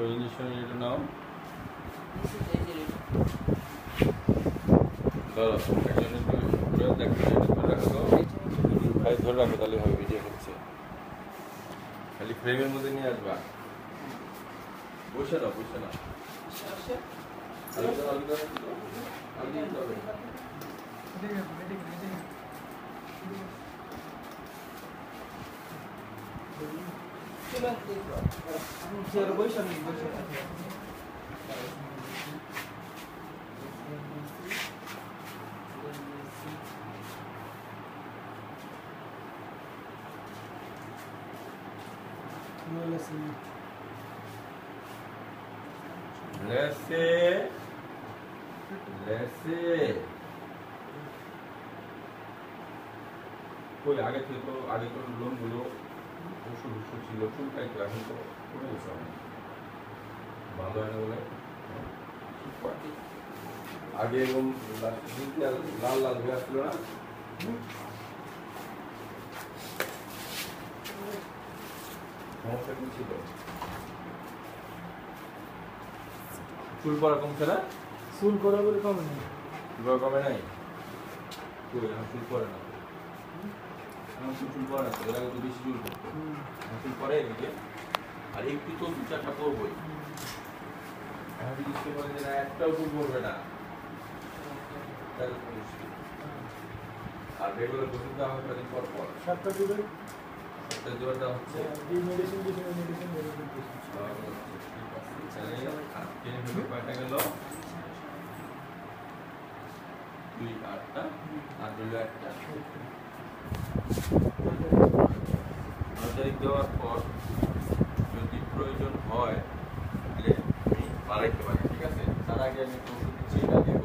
injection এটা নাও ধরো একজন একটু দেখো ধরে রাখো ভাই ধরে রাখো তাহলে হবে ভিডিও করছে খালি ফ্রেমের মধ্যে নিয়ে আসবা বসে নাও কই আগে থেকে তো লোনগুলো ওষুধ ছিল চুলকাই তো এখন তো কমে গেছে অনেক ভালো হয় না বলে আগে এবং লাল লাল হয়ে আসছিল না সমস্যা কি ছিল চুল পড়া কমছে না চুল পড়া বলে কমে নাই কমে নাই কই এখন চুল পড়ে না চুল পড়ে না এর আগে তো বেশি চুল পড়তো চুল পড়ে এদিকে আর একটু তো দু চারটা পড়বই এখন যদি সে বলে যে না একটাও চুল পড়বে না তাহলে তো মুশকিল আর রেগুলার ওষুধ দেওয়া হয় কদিন পর পর সপ্তাহ দিবে সপ্তাহে দেওয়াটা হচ্ছে মেডিসিন কয়টা গেল 2 8টা আর রইল একটা তারিখ দেওয়ার পর যদি প্রয়োজন হয় তাহলে আমি বাড়াইতে পারি ঠিক আছে তার আগে আমি ওষুধ দিচ্ছি এটা দিয়ে